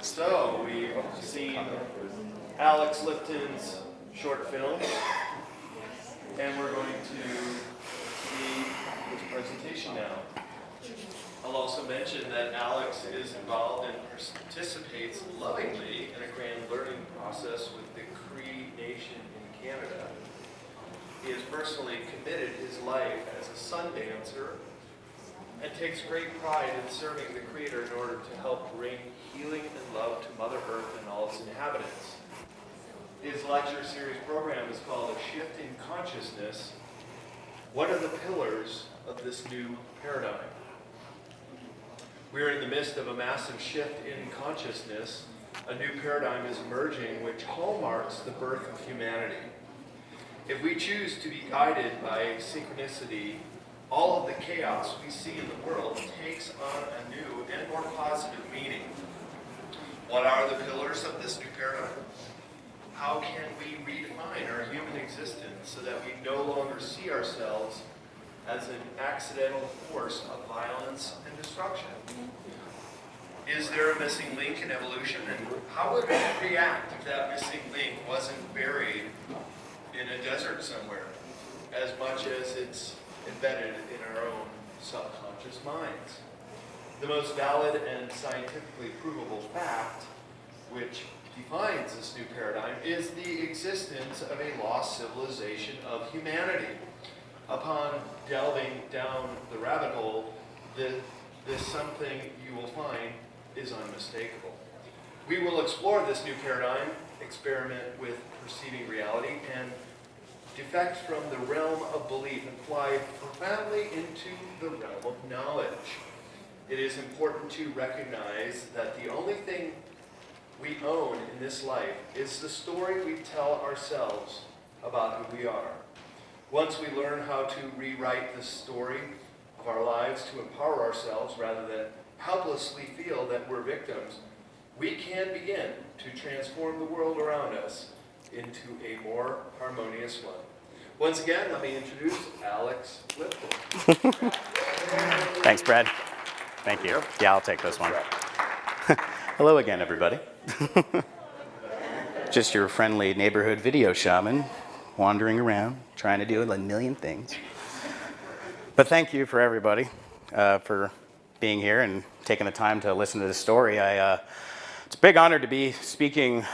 So we've seen Alex Lipton's short film, and we're going to see his presentation now. I'll also mention that Alex is involved and participates lovingly in a grand learning process with the Cree Nation in Canada. He has personally committed his life as a sun dancer and takes great pride in serving the Creator in order to help bring healing and love to Mother Earth and all its inhabitants. His lecture series program is called A Shift in Consciousness. What are the pillars of this new paradigm? We are in the midst of a massive shift in consciousness. A new paradigm is emerging which hallmarks the birth of humanity. If we choose to be guided by synchronicity, all of the chaos we see in the world takes on a new and more positive meaning. What are the pillars of this new paradigm? How can we redefine our human existence so that we no longer see ourselves as an accidental force of violence and destruction? Is there a missing link in evolution, and how would we react if that missing link wasn't buried in a desert somewhere, as much as it's embedded in our own subconscious minds? The most valid and scientifically provable fact, which defines this new paradigm, is the existence of a lost civilization of humanity. Upon delving down the rabbit hole, this something you will find is unmistakable. We will explore this new paradigm, experiment with perceiving reality, and defect from the realm of belief and fly profoundly into the realm of knowledge. It is important to recognize that the only thing we own in this life is the story we tell ourselves about who we are. Once we learn how to rewrite the story of our lives to empower ourselves rather than helplessly feel that we're victims, we can begin to transform the world around us into a more harmonious one. Once again, let me introduce Alex Lipton. Thanks, Brad. Thank you. Yeah, I'll take this one. Hello again, everybody. Just your friendly neighborhood video shaman, wandering around, trying to do a million things. But thank you for everybody for being here and taking the time to listen to this story. It's a big honor to be speaking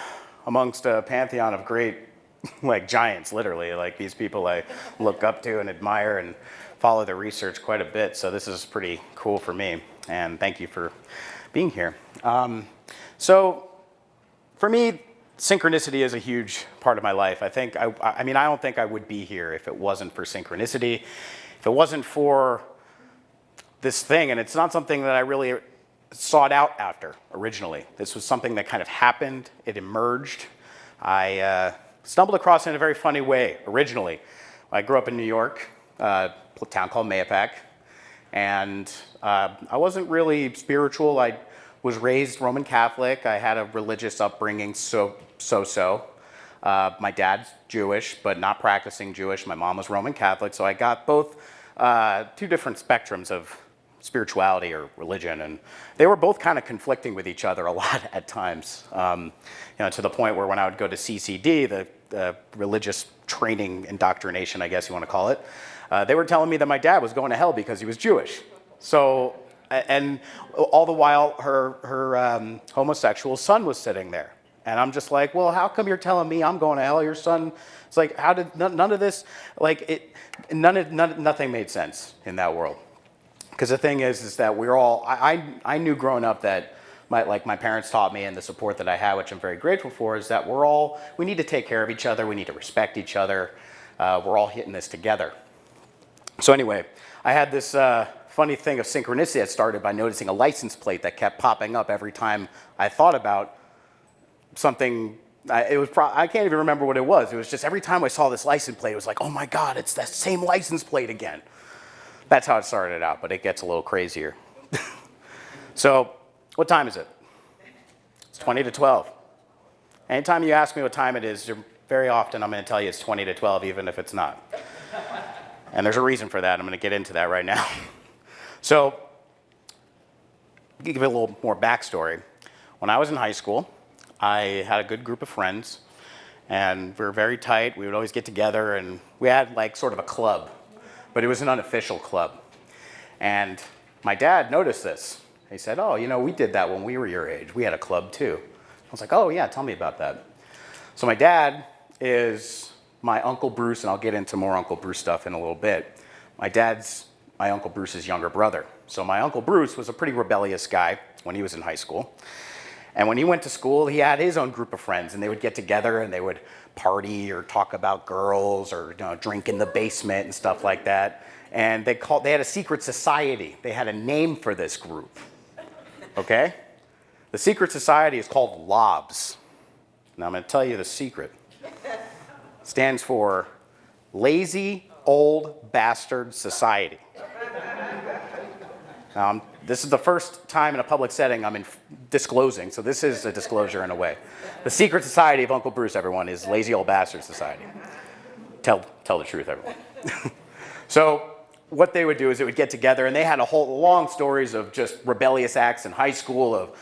amongst a pantheon of great, giants, literally, these people I look up to and admire and follow their research quite a bit. So this is pretty cool for me, and thank you for being here. So for me, synchronicity is a huge part of my life. I don't think I would be here if it wasn't for synchronicity, if it wasn't for this thing, and it's not something that I really sought out after originally. This was something that kind of happened, it emerged. I stumbled across it in a very funny way originally. I grew up in New York, a town called Mayapack, and I wasn't really spiritual. I was raised Roman Catholic. I had a religious upbringing, so. My dad's Jewish, but not practicing Jewish. My mom was Roman Catholic, so I got both two different spectrums of spirituality or religion, and they were both kind of conflicting with each other a lot at times. To the point where when I would go to CCD, the religious training indoctrination, I guess you want to call it, they were telling me that my dad was going to hell because he was Jewish. So, and all the while, her homosexual son was sitting there. And I'm just like, well, how come you're telling me I'm going to hell? Your son, it's like, how did none of this, nothing made sense in that world. Because the thing is that we're all, I knew growing up that my parents taught me, and the support that I had, which I'm very grateful for, is that we need to take care of each other. We need to respect each other. We're all hitting this together. So anyway, I had this funny thing of synchronicity that started by noticing a license plate that kept popping up every time I thought about something. I can't even remember what it was. It was just every time I saw this license plate, it was like, oh my God, it's that same license plate again. That's how it started out, but it gets a little crazier. So, what time is it? It's 20 to 12. Anytime you ask me what time it is, very often I'm going to tell you it's 20 to 12, even if it's not. And there's a reason for that. I'm going to get into that right now. So, to give you a little more backstory. when I was in high school, I had a good group of friends, and we were very tight. We would always get together, and we had like sort of a club, but it was an unofficial club. And my dad noticed this. He said, oh, you know, we did that when we were your age. We had a club too. I was like, oh yeah, tell me about that. So my dad is my Uncle Bruce, and I'll get into more Uncle Bruce stuff in a little bit. My dad's my Uncle Bruce's younger brother. So my Uncle Bruce was a pretty rebellious guy when he was in high school. And when he went to school, he had his own group of friends, and they would get together and they would party or talk about girls or drink in the basement and stuff like that. And they had a secret society. They had a name for this group. Okay? The secret society is called LOBS. Now I'm going to tell you the secret. It stands for Lazy Old Bastard Society. This is the first time in a public setting I'm disclosing, so this is a disclosure in a way. The secret society of Uncle Bruce, everyone, is Lazy Old Bastard Society. Tell the truth, everyone. So what they would do is they would get together, and they had a whole long stories of just rebellious acts in high school, of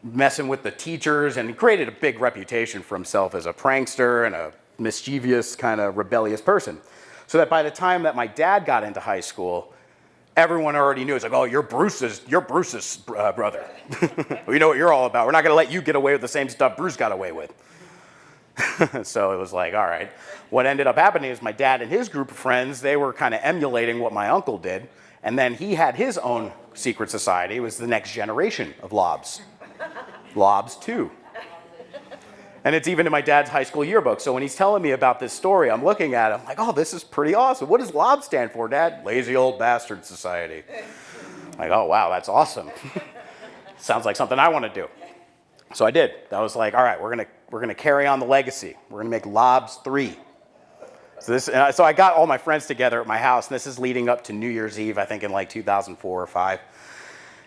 messing with the teachers, and he created a big reputation for himself as a prankster and a mischievous kind of rebellious person. So that by the time that my dad got into high school, everyone already knew. It's like, oh, you're Bruce's brother. We know what you're all about. We're not going to let you get away with the same stuff Bruce got away with. So it was like, all right. What ended up happening is my dad and his group of friends, they were kind of emulating what my uncle did. And then he had his own secret society. It was the next generation of LOBS. LOBS 2. And it's even in my dad's high school yearbook. So when he's telling me about this story, I'm looking at it, I'm like, oh, this is pretty awesome. What does LOB stand for, Dad? Lazy Old Bastard Society. I'm like, oh, wow, that's awesome. Sounds like something I want to do. So I did. I was like, all right, we're gonna carry on the legacy. We're gonna make LOBS 3. So I got all my friends together at my house, and this is leading up to New Year's Eve, I think in like 2004 or 5.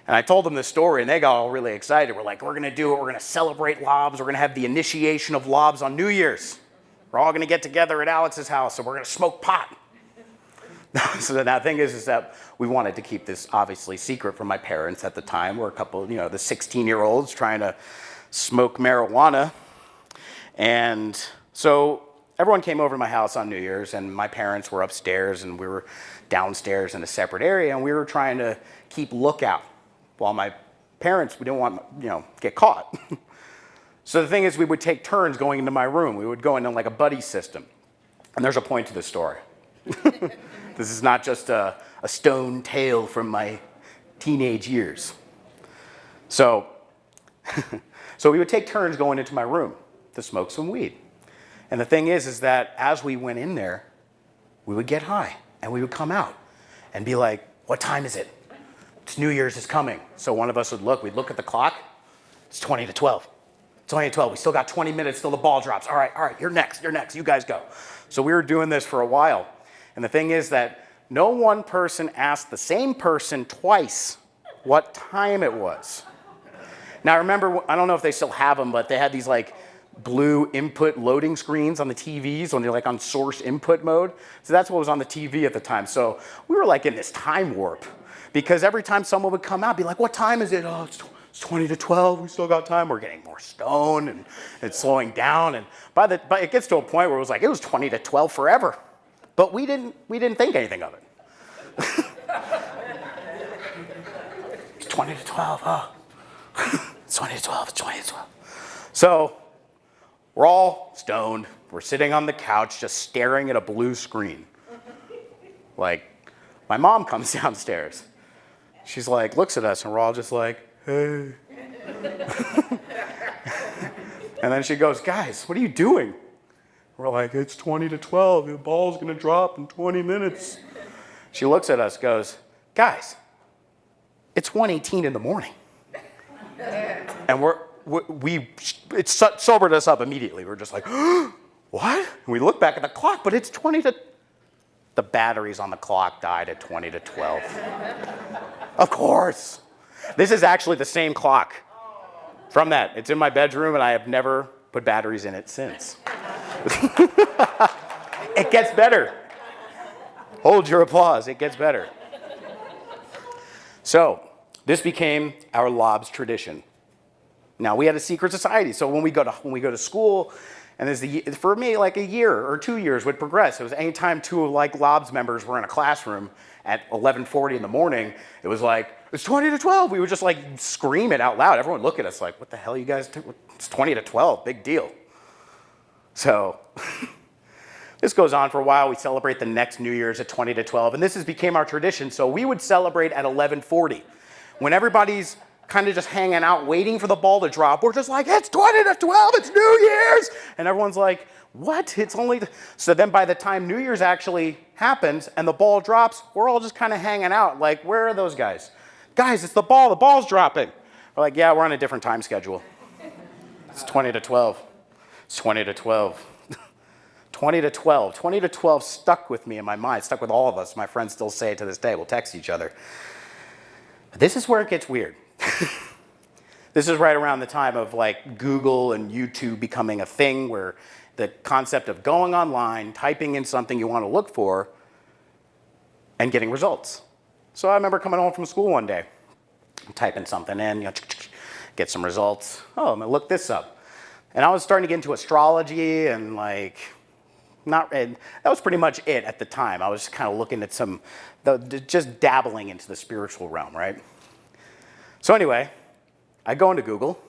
And I told them this story, and they got all really excited. We're like, we're going to do it. We're going to celebrate LOBS. We're going to have the initiation of LOBS on New Year's. We're all going to get together at Alex's house, and we're going to smoke pot. So the thing is that we wanted to keep this obviously secret from my parents at the time. We're a couple, the 16-year-olds trying to smoke marijuana. And so everyone came over to my house on New Year's, and my parents were upstairs, and we were downstairs in a separate area, and we were trying to keep lookout. While my parents, we didn't want, get caught. So the thing is, we would take turns going into my room. We would go into like a buddy system. And there's a point to this story. This is not just a stone tale from my teenage years. So we would take turns going into my room to smoke some weed. And the thing is that as we went in there, we would get high. And we would come out and be like, what time is it? It's New Year's is coming. So one of us would look. We'd look at the clock. It's 20 to 12. It's 20 to 12. We still got 20 minutes till the ball drops. All right, you're next. You guys go. So we were doing this for a while. And the thing is that no one person asked the same person twice what time it was. Now remember, I don't know if they still have them, but they had these like blue input loading screens on the TVs when they're like on source input mode. So that's what was on the TV at the time. So we were like in this time warp. Because every time someone would come out, be like, what time is it? Oh, it's 20 to 12. We still got time. We're getting more stoned, and it's slowing down. And but it gets to a point where it was 20 to 12 forever. But we didn't think anything of it. It's 20 to 12. Oh. It's 20 to 12. It's 20 to 12. So we're all stoned. We're sitting on the couch just staring at a blue screen. Like, my mom comes downstairs. She's like, looks at us, and we're all just like, hey. And then she goes, guys, what are you doing? We're like, it's 20 to 12. The ball's going to drop in 20 minutes. She looks at us, goes, guys, it's 1:18 in the morning. And it sobered us up immediately. We're just like, what? And we look back at the clock, but it's 20 to... The batteries on the clock died at 20 to 12. Of course. This is actually the same clock from that. It's in my bedroom, and I have never put batteries in it since. It gets better. Hold your applause. It gets better. So this became our LOBS tradition. Now, we had a secret society, so when we go to school, and for me, like a year or 2 years would progress. It was anytime two of like LOBS members were in a classroom at 11:40 in the morning, it was like, it's 20 to 12. We would just like scream it out loud. Everyone would look at us like, what the hell you guys do? It's 20 to 12, big deal. So this goes on for a while. We celebrate the next New Year's at 20 to 12, and this became our tradition. So we would celebrate at 11:40. When everybody's kind of just hanging out, waiting for the ball to drop, we're just like, it's 20 to 12, it's New Year's! And everyone's like, what? It's only... So then by the time New Year's actually happens and the ball drops, we're all just kind of hanging out, like, where are those guys? Guys, it's the ball's dropping. We're like, yeah, we're on a different time schedule. It's 20 to 12. It's 20 to 12. 20 to 12. 20 to 12 stuck with me in my mind, stuck with all of us. My friends still say it to this day. We'll text each other. But this is where it gets weird. This is right around the time of like Google and YouTube becoming a thing, where the concept of going online, typing in something you want to look for, and getting results. So I remember coming home from school one day, typing something in, get some results. Oh, I'm gonna look this up. And I was starting to get into astrology and like, that was pretty much it at the time. I was just kind of looking at just dabbling into the spiritual realm, right? So anyway, I go into Google,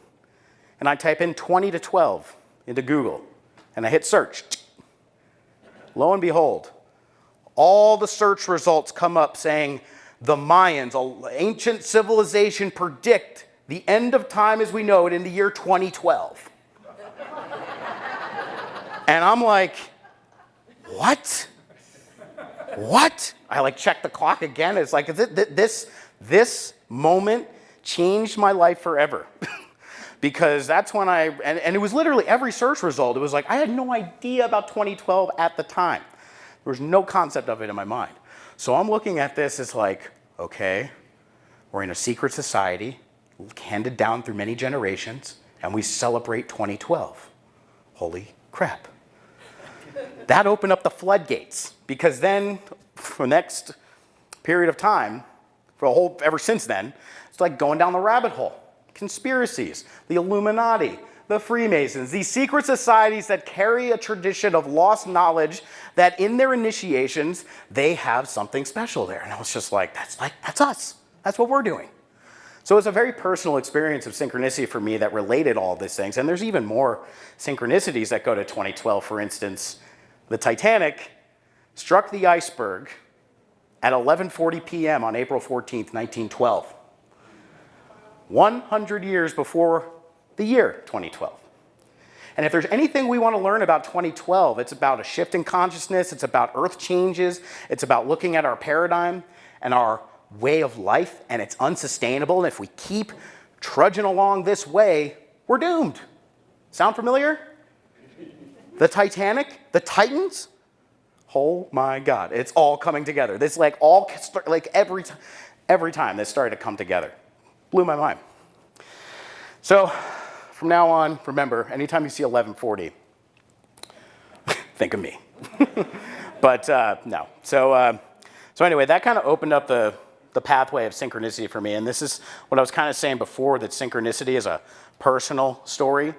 and I type in 20 to 12 into Google, and I hit search. Lo and behold, all the search results come up saying, the Mayans, an ancient civilization, predict the end of time as we know it in the year 2012. And I'm like, what? What? I like check the clock again. It's like, this moment changed my life forever. Because that's when and it was literally every search result. It was like, I had no idea about 2012 at the time. There was no concept of it in my mind. So I'm looking at this as like, okay, we're in a secret society, handed down through many generations, and we celebrate 2012. Holy crap. That opened up the floodgates, because then for the next period of time, ever since then, it's like going down the rabbit hole. Conspiracies, the Illuminati, the Freemasons, these secret societies that carry a tradition of lost knowledge that in their initiations, they have something special there. And I was just like, that's us. That's what we're doing. So it's a very personal experience of synchronicity for me that related all of these things. And there's even more synchronicities that go to 2012. For instance, the Titanic struck the iceberg at 11:40 p.m. on April 14th, 1912. 100 years before the year 2012. And if there's anything we want to learn about 2012, it's about a shift in consciousness, it's about earth changes, it's about looking at our paradigm and our way of life, and it's unsustainable. And if we keep trudging along this way, we're doomed. Sound familiar? The Titanic, the Titans, oh my God, it's all coming together. This every time this started to come together. Blew my mind. So from now on, remember, anytime you see 11:40, think of me. But no. So anyway, that kind of opened up the pathway of synchronicity for me. And this is what I was kind of saying before, that synchronicity is a personal story.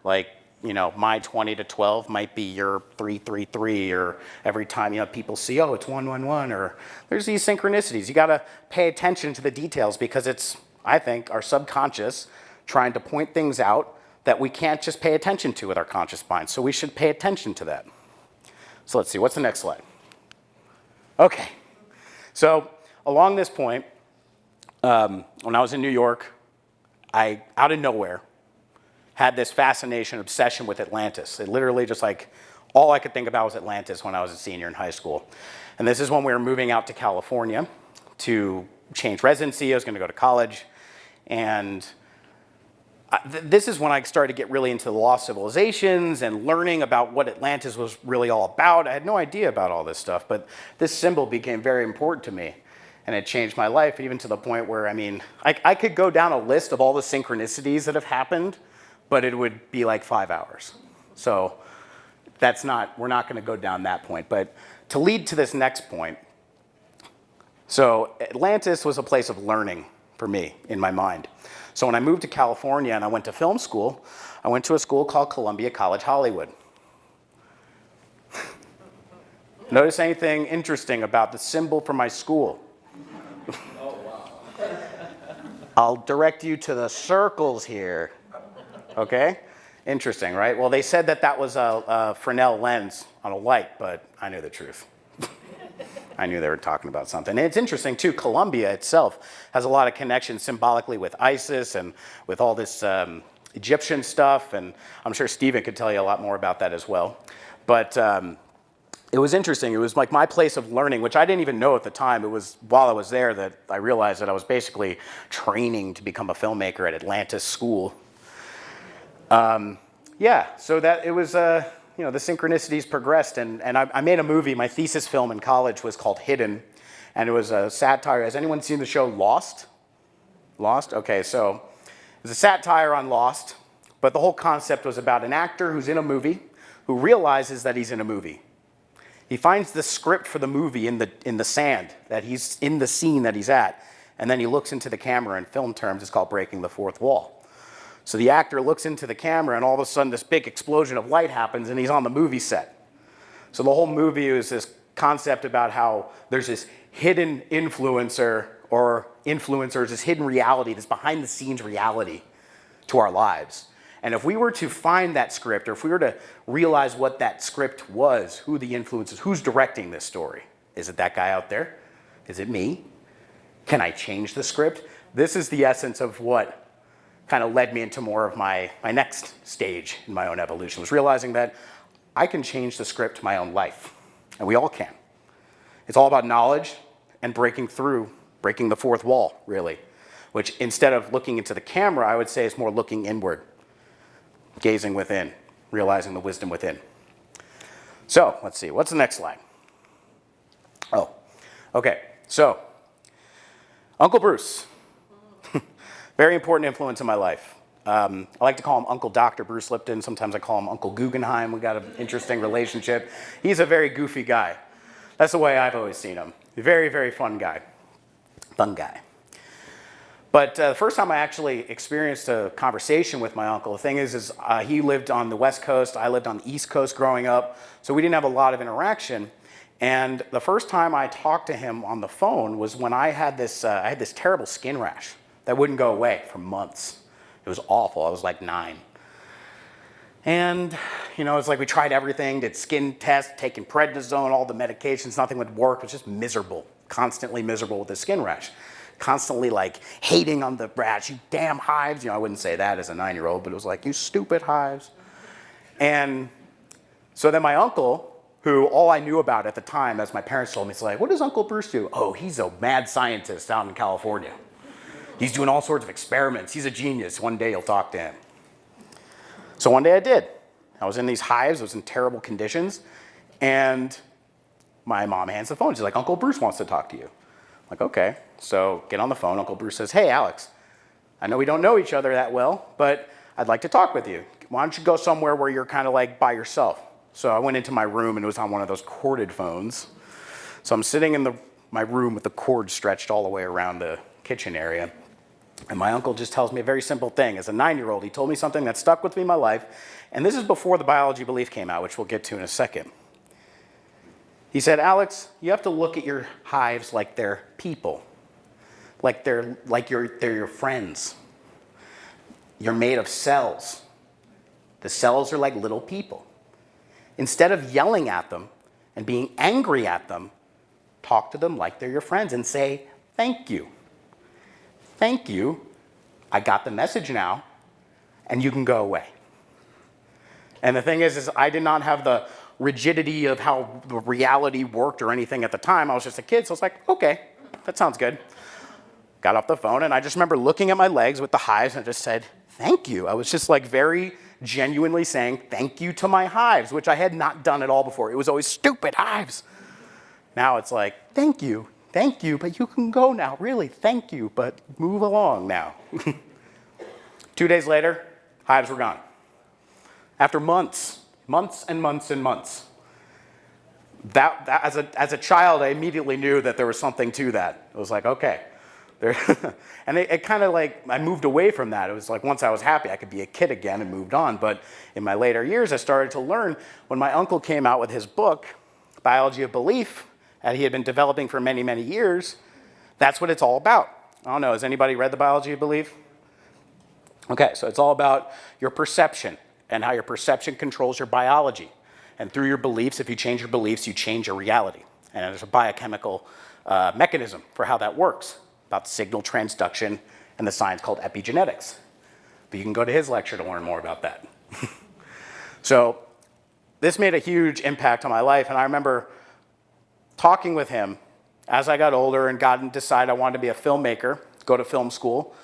Like, my 20 to 12 might be your 333, or every time, people see, oh, it's 111, or there's these synchronicities. You got to pay attention to the details, because it's, I think, our subconscious trying to point things out that we can't just pay attention to with our conscious mind. So we should pay attention to that. So let's see, what's the next slide? Okay, so along this point, when I was in New York, I, out of nowhere, had this fascination, obsession with Atlantis. It literally just like, all I could think about was Atlantis when I was a senior in high school. And this is when we were moving out to California to change residency. I was gonna go to college. And this is when I started to get really into the lost civilizations and learning about what Atlantis was really all about. I had no idea about all this stuff, but this symbol became very important to me. And it changed my life, even to the point where, I could go down a list of all the synchronicities that have happened, but it would be like 5 hours. So we're not gonna go down that point. But to lead to this next point, so Atlantis was a place of learning for me in my mind. So when I moved to California and I went to film school, I went to a school called Columbia College Hollywood. Notice anything interesting about the symbol for my school? Oh, wow. I'll direct you to the circles here. Okay? Interesting, right? Well, they said that that was a Fresnel lens on a light, but I knew the truth. I knew they were talking about something. And it's interesting, too, Colombia itself has a lot of connections symbolically with ISIS and with all this Egyptian stuff, and I'm sure Stephen could tell you a lot more about that as well. But it was interesting. It was like my place of learning, which I didn't even know at the time. It was while I was there that I realized that I was basically training to become a filmmaker at Atlantis School. Yeah, so that it was, the synchronicities progressed, and I made a movie. My thesis film in college was called Hidden, and it was a satire. Has anyone seen the show Lost? Lost? Okay, so it was a satire on Lost, but the whole concept was about an actor who's in a movie who realizes that he's in a movie. He finds the script for the movie in the sand, that he's in the scene that he's at, and then he looks into the camera. In film terms, it's called breaking the fourth wall. So the actor looks into the camera, and all of a sudden this big explosion of light happens, and he's on the movie set. So the whole movie is this concept about how there's this hidden influencer or influencers, this hidden reality, this behind-the-scenes reality to our lives. And if we were to find that script, or if we were to realize what that script was, who the influencers, who's directing this story? Is it that guy out there? Is it me? Can I change the script? This is the essence of what kind of led me into more of my next stage in my own evolution, was realizing that I can change the script to my own life, and we all can. It's all about knowledge and breaking the fourth wall, really, which instead of looking into the camera, I would say is more looking inward, gazing within, realizing the wisdom within. So let's see, what's the next slide? Oh, okay, so Uncle Bruce. Very important influence in my life. I like to call him Uncle Dr. Bruce Lipton. Sometimes I call him Uncle Guggenheim. We got an interesting relationship. He's a very goofy guy. That's the way I've always seen him. Very, very fun guy. Fun guy. But the first time I actually experienced a conversation with my uncle, the thing is he lived on the West Coast. I lived on the East Coast growing up. So we didn't have a lot of interaction. And the first time I talked to him on the phone was when I had this terrible skin rash that wouldn't go away for months. It was awful. I was like 9. And, it's like we tried everything, did skin tests, taking prednisone, all the medications, nothing would work. It was just miserable, constantly miserable with the skin rash. Constantly like hating on the rash, you damn hives. I wouldn't say that as a 9-year-old, but it was like, you stupid hives. And so then my uncle, who all I knew about at the time, as my parents told me, it's like, what does Uncle Bruce do? Oh, he's a mad scientist out in California. He's doing all sorts of experiments. He's a genius. One day you'll talk to him. So one day I did. I was in these hives. I was in terrible conditions. And my mom hands the phone. She's like, Uncle Bruce wants to talk to you. I'm like, okay. So get on the phone. Uncle Bruce says, hey, Alex, I know we don't know each other that well, but I'd like to talk with you. Why don't you go somewhere where you're kind of like by yourself? So I went into my room, and it was on one of those corded phones. So I'm sitting in my room with the cord stretched all the way around the kitchen area. And my uncle just tells me a very simple thing. As a 9-year-old, he told me something that stuck with me my life. And this is before the biology belief came out, which we'll get to in a second. He said, Alex, you have to look at your hives like they're people. Like they're your friends. You're made of cells. The cells are like little people. Instead of yelling at them and being angry at them, talk to them like they're your friends and say, thank you. Thank you, I got the message now, and you can go away. And the thing is I did not have the rigidity of how the reality worked or anything at the time. I was just a kid, so I was like, okay, that sounds good. Got off the phone, and I just remember looking at my legs with the hives, and I just said, thank you. I was just like very genuinely saying thank you to my hives, which I had not done at all before. It was always stupid hives. Now it's like, thank you, but you can go now. Really, thank you, but move along now. 2 days later, hives were gone. After months and months and months. That as a child, I immediately knew that there was something to that. It was like, okay, There, and it kind of like, I moved away from that. It was like once I was happy, I could be a kid again and moved on. But in my later years, I started to learn when my uncle came out with his book, Biology of Belief, that he had been developing for many, many years. That's what it's all about. I don't know, has anybody read the Biology of Belief? Okay, so it's all about your perception and how your perception controls your biology. And through your beliefs, if you change your beliefs, you change your reality. And there's a biochemical mechanism for how that works, about signal transduction and the science called epigenetics. But you can go to his lecture to learn more about that. So this made a huge impact on my life, and I remember talking with him as I got older and got to decide I wanted to be a filmmaker, go to film school,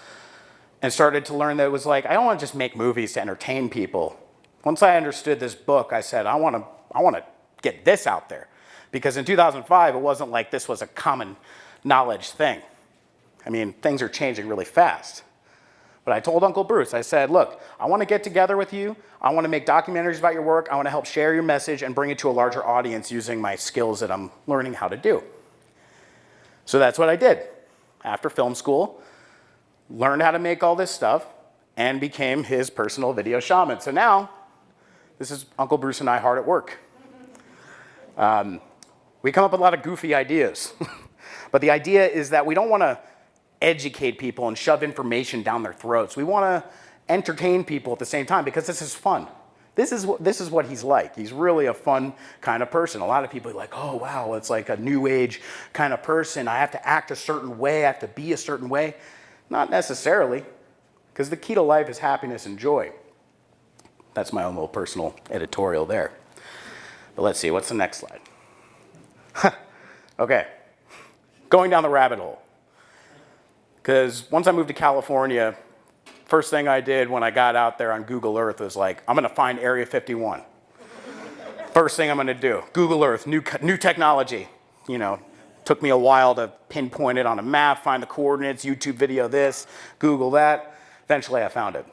and started to learn that it was like, I don't want to just make movies to entertain people. Once I understood this book, I said, I want to get this out there. Because in 2005, it wasn't like this was a common knowledge thing. I mean, things are changing really fast. But I told Uncle Bruce, I said, look, I want to get together with you. I want to make documentaries about your work. I want to help share your message and bring it to a larger audience using my skills that I'm learning how to do. So that's what I did. After film school, learned how to make all this stuff, and became his personal video shaman. So now, this is Uncle Bruce and I hard at work. We come up with a lot of goofy ideas. But the idea is that we don't want to educate people and shove information down their throats. We want to entertain people at the same time because this is fun. This is what he's like. He's really a fun kind of person. A lot of people are like, oh, wow, it's like a new age kind of person. I have to act a certain way. I have to be a certain way. Not necessarily, because the key to life is happiness and joy. That's my own little personal editorial there. But let's see, what's the next slide? Okay, going down the rabbit hole. Because once I moved to California, first thing I did when I got out there on Google Earth was like, I'm going to find Area 51. First thing I'm going to do, Google Earth, new technology. You know, took me a while to pinpoint it on a map, find the coordinates, YouTube video this, Google that. Eventually I found it.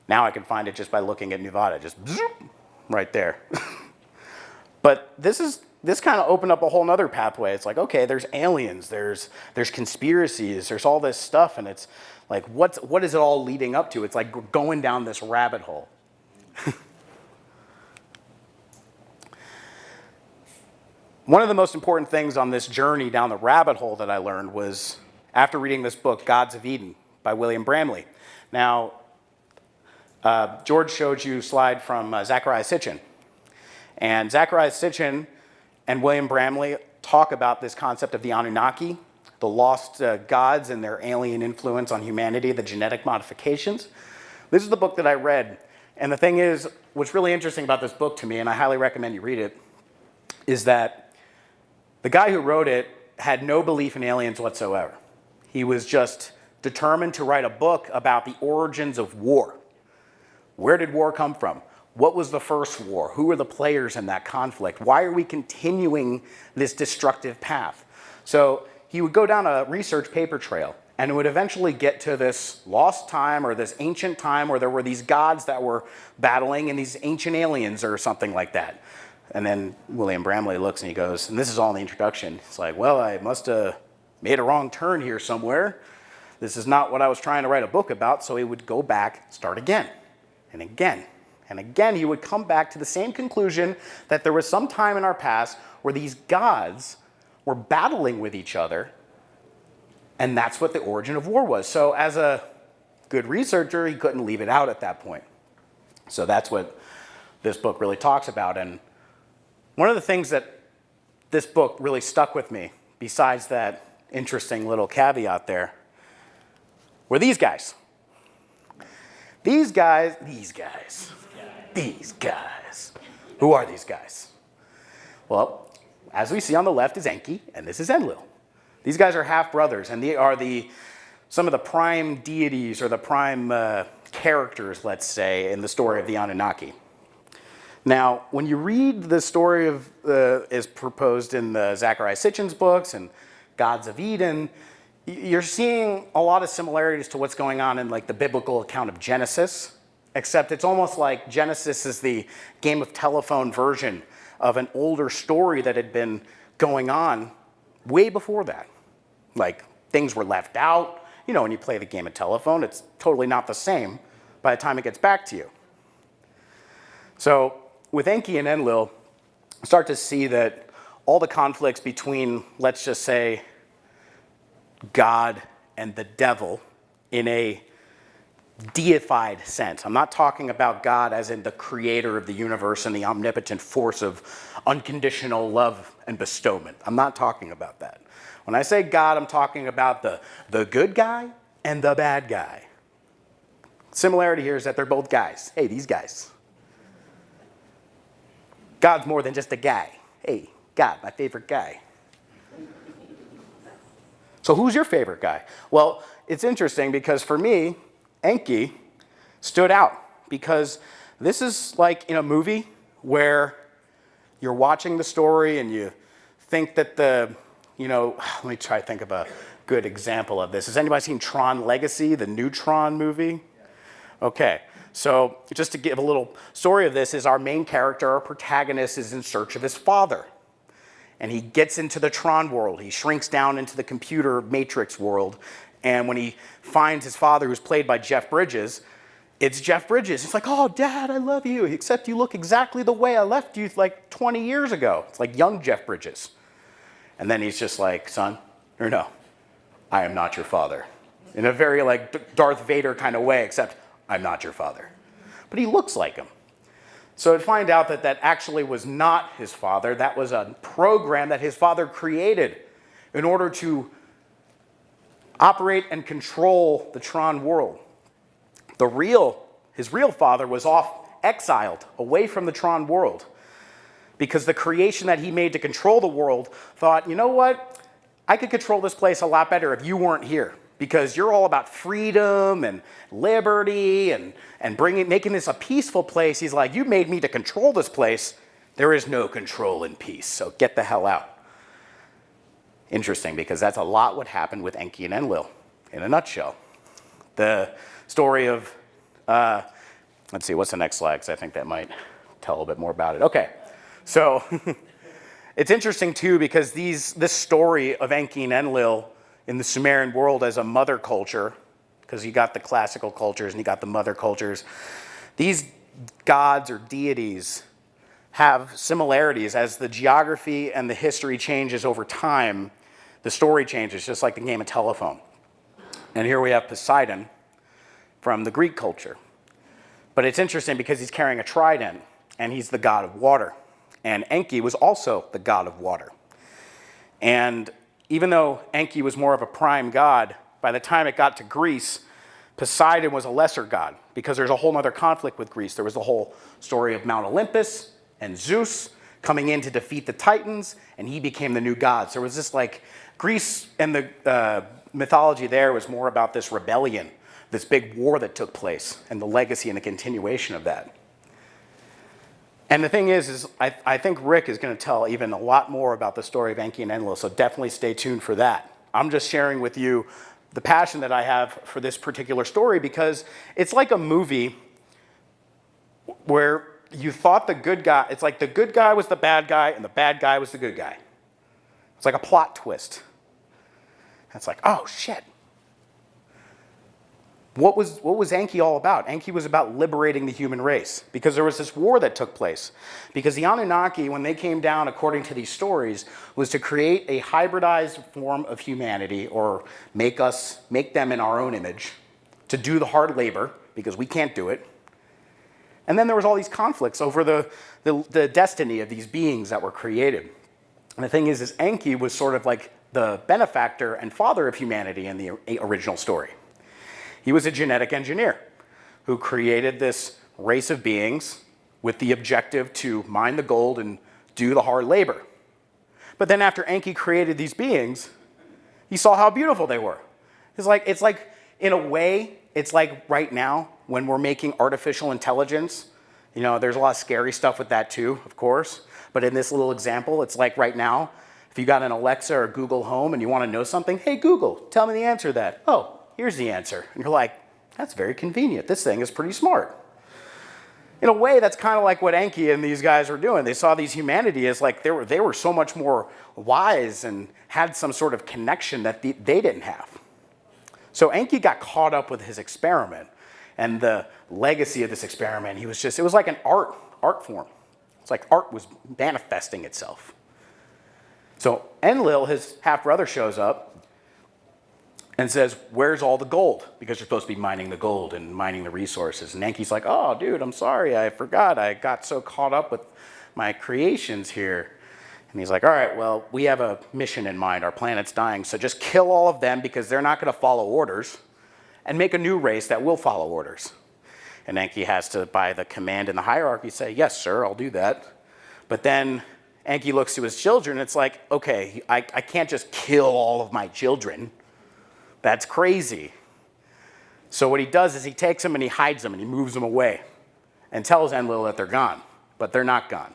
Now I can find it just by looking at Nevada, just zoop, right there. But this kind of opened up a whole nother pathway. It's like, okay, there's aliens, there's conspiracies, there's all this stuff, and it's like, what is it all leading up to? It's like going down this rabbit hole. One of the most important things on this journey down the rabbit hole that I learned was after reading this book, Gods of Eden, by William Bramley. Now, George showed you a slide from Zecharia Sitchin. And Zecharia Sitchin and William Bramley talk about this concept of the Anunnaki, the lost gods and their alien influence on humanity, the genetic modifications. This is the book that I read. And the thing is, what's really interesting about this book to me, and I highly recommend you read it, is that the guy who wrote it had no belief in aliens whatsoever. He was just determined to write a book about the origins of war. Where did war come from? What was the first war? Who were the players in that conflict? Why are we continuing this destructive path? So he would go down a research paper trail and it would eventually get to this lost time or this ancient time where there were these gods that were battling and these ancient aliens or something like that. And then William Bramley looks and he goes, and this is all in the introduction. It's like, well, I must have made a wrong turn here somewhere. This is not what I was trying to write a book about. So he would go back, start again and again. And again, he would come back to the same conclusion that there was some time in our past where these gods were battling with each other, and that's what the origin of war was. So as a good researcher, he couldn't leave it out at that point. So that's what this book really talks about. And one of the things that this book really stuck with me, besides that interesting little caveat there, were these guys. These guys. Who are these guys? Well, as we see on the left is Enki, and this is Enlil. These guys are half-brothers, and they are some of the prime deities or the prime characters, let's say, in the story of the Anunnaki. Now, when you read the story of is proposed in the Zecharia Sitchin's books and Gods of Eden, you're seeing a lot of similarities to what's going on in like the biblical account of Genesis. Except it's almost like Genesis is the game of telephone version of an older story that had been going on way before that. Like things were left out. You know, when you play the game of telephone, it's totally not the same by the time it gets back to you. So with Enki and Enlil, start to see that all the conflicts between, let's just say, God and the devil in a deified sense. I'm not talking about God as in the creator of the universe and the omnipotent force of unconditional love and bestowment. I'm not talking about that. When I say God, I'm talking about the good guy and the bad guy. Similarity here is that they're both guys. Hey, these guys. God's more than just a guy. Hey, God, my favorite guy. So who's your favorite guy? Well, it's interesting because for me, Enki stood out because this is like in a movie where you're watching the story and you think that let me try to think of a good example of this. Has anybody seen Tron Legacy, the new Tron movie? Okay, so just to give a little story of this is our main character, our protagonist, is in search of his father. And he gets into the Tron world. He shrinks down into the computer matrix world. And when he finds his father, who's played by Jeff Bridges, it's Jeff Bridges. He's like, oh, Dad, I love you, except you look exactly the way I left you like 20 years ago. It's like young Jeff Bridges. And then he's just like, son, or no, I am not your father. In a very like Darth Vader kind of way, except I'm not your father. But he looks like him. So to find out that that actually was not his father, that was a program that his father created in order to operate and control the Tron world. His real father was off exiled away from the Tron world because the creation that he made to control the world thought, you know what? I could control this place a lot better if you weren't here because you're all about freedom and liberty and making this a peaceful place. He's like, you made me to control this place. There is no control in peace, so get the hell out. Interesting, because that's a lot what happened with Enki and Enlil, in a nutshell. The story of, let's see, what's the next slide? Because I think that might tell a little bit more about it. Okay, so it's interesting too because this story of Enki and Enlil in the Sumerian world as a mother culture, because you got the classical cultures and you got the mother cultures, these gods or deities have similarities. As the geography and the history changes over time, the story changes, just like the game of telephone. And here we have Poseidon from the Greek culture. But it's interesting because he's carrying a trident, and he's the god of water. And Enki was also the god of water. And even though Enki was more of a prime god, by the time it got to Greece, Poseidon was a lesser god, because there's a whole other conflict with Greece. There was the whole story of Mount Olympus and Zeus coming in to defeat the Titans, and he became the new god. So there was this like, Greece and the mythology there was more about this rebellion, this big war that took place, and the legacy and the continuation of that. And the thing is I think Rick is going to tell even a lot more about the story of Enki and Enlil, so definitely stay tuned for that. I'm just sharing with you the passion that I have for this particular story because it's like a movie where you thought the good guy, it's like the good guy was the bad guy and the bad guy was the good guy. It's like a plot twist. It's like, oh shit. What was Enki all about? Enki was about liberating the human race because there was this war that took place. Because the Anunnaki, when they came down, according to these stories, was to create a hybridized form of humanity or make them in our own image to do the hard labor because we can't do it. And then there was all these conflicts over the destiny of these beings that were created. And the thing is Enki was sort of like the benefactor and father of humanity in the original story. He was a genetic engineer who created this race of beings with the objective to mine the gold and do the hard labor. But then after Enki created these beings, he saw how beautiful they were. It's like in a way, it's like right now when we're making artificial intelligence, you know, there's a lot of scary stuff with that too, of course. But in this little example, it's like right now, if you got an Alexa or Google Home and you want to know something, hey Google, tell me the answer to that. Oh, here's the answer. And you're like, that's very convenient. This thing is pretty smart. In a way, that's kind of like what Enki and these guys were doing. They saw these humanity as like they were so much more wise and had some sort of connection that they didn't have. So Enki got caught up with his experiment and the legacy of this experiment. It was like an art form. It's like art was manifesting itself. So Enlil, his half-brother, shows up and says, where's all the gold? Because you're supposed to be mining the gold and mining the resources. And Enki's like, oh, dude, I'm sorry. I forgot. I got so caught up with my creations here. And he's like, all right, well, we have a mission in mind. Our planet's dying. So just kill all of them because they're not going to follow orders, and make a new race that will follow orders. And Enki has to, by the command in the hierarchy, say, yes, sir, I'll do that. But then Enki looks to his children. It's like, okay, I can't just kill all of my children. That's crazy. So what he does is he takes them and he hides them and he moves them away and tells Enlil that they're gone, but they're not gone.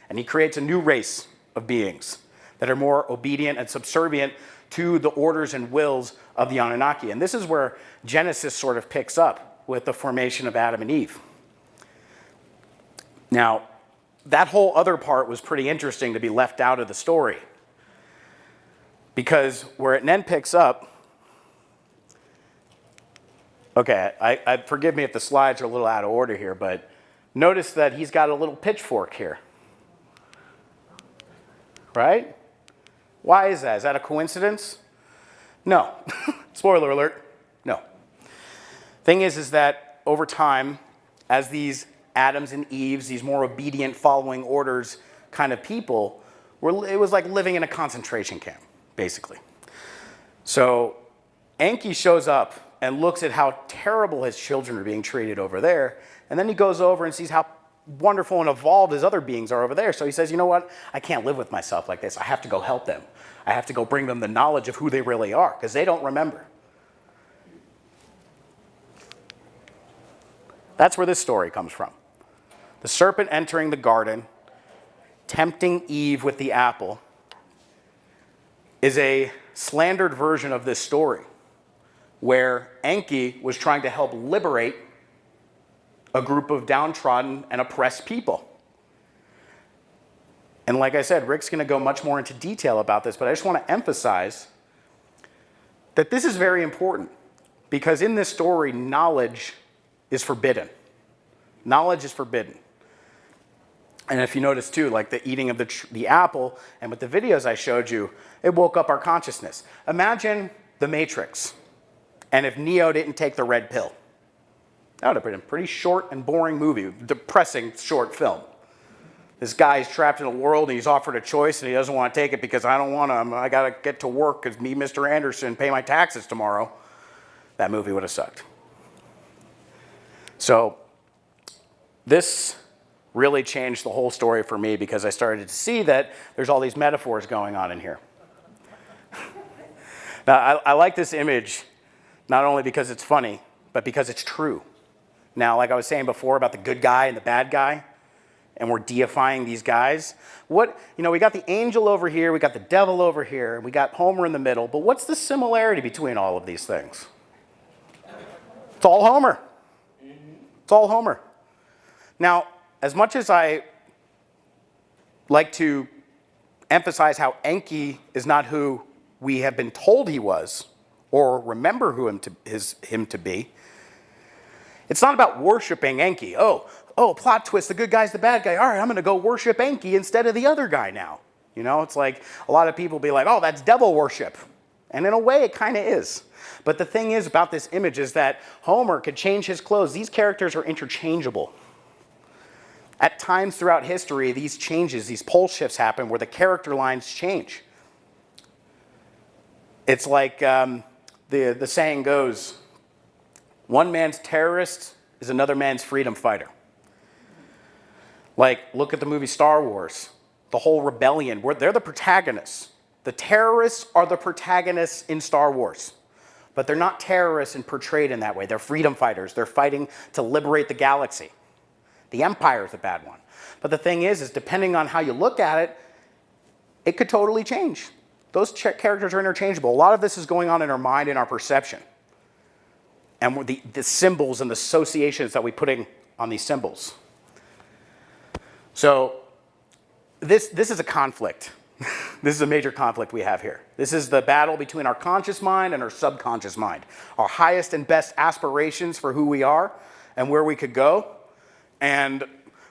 And he creates a new race of beings that are more obedient and subservient to the orders and wills of the Anunnaki. And this is where Genesis sort of picks up with the formation of Adam and Eve. Now, that whole other part was pretty interesting to be left out of the story, because where it then picks up, okay, I forgive me if the slides are a little out of order here, but notice that he's got a little pitchfork here. Right? Why is that? Is that a coincidence? No. Spoiler alert, no. Thing is that over time, as these Adams and Eves, these more obedient, following orders kind of people, it was like living in a concentration camp, basically. So Enki shows up and looks at how terrible his children are being treated over there, and then he goes over and sees how wonderful and evolved his other beings are over there. So he says, you know what? I can't live with myself like this. I have to go help them. I have to go bring them the knowledge of who they really are, because they don't remember. That's where this story comes from. The serpent entering the garden, tempting Eve with the apple, is a slandered version of this story, where Enki was trying to help liberate a group of downtrodden and oppressed people. And like I said, Rick's going to go much more into detail about this, but I just want to emphasize that this is very important, because in this story, knowledge is forbidden. Knowledge is forbidden. And if you notice too, like the eating of the apple, and with the videos I showed you, it woke up our consciousness. Imagine the Matrix, and if Neo didn't take the red pill. That would have been a pretty short and boring movie, depressing short film. This guy's trapped in a world and he's offered a choice and he doesn't want to take it because I don't want to, I got to get to work because me, Mr. Anderson, pay my taxes tomorrow. That movie would have sucked. So this really changed the whole story for me, because I started to see that there's all these metaphors going on in here. Now, I like this image not only because it's funny, but because it's true. Now, like I was saying before about the good guy and the bad guy, and we're deifying these guys. We got the angel over here, we got the devil over here, and we got Homer in the middle, but what's the similarity between all of these things? It's all Homer. It's all Homer. Now, as much as I like to emphasize how Enki is not who we have been told he was, or remember who him to be, it's not about worshiping Enki. Oh, plot twist, the good guy's the bad guy. All right, I'm going to go worship Enki instead of the other guy now. You know, it's like a lot of people be like, oh, that's devil worship. And in a way, it kind of is. But the thing is about this image is that Homer could change his clothes. These characters are interchangeable. At times throughout history, these changes, these pole shifts happen where the character lines change. It's like the saying goes, one man's terrorist is another man's freedom fighter. Like, look at the movie Star Wars. The whole rebellion, they're the protagonists. The terrorists are the protagonists in Star Wars. But they're not terrorists and portrayed in that way. They're freedom fighters. They're fighting to liberate the galaxy. The Empire is the bad one. But the thing is depending on how you look at it, it could totally change. Those characters are interchangeable. A lot of this is going on in our mind and our perception. And the symbols and the associations that we put in on these symbols. So this is a conflict. This is a major conflict we have here. This is the battle between our conscious mind and our subconscious mind. Our highest and best aspirations for who we are and where we could go, and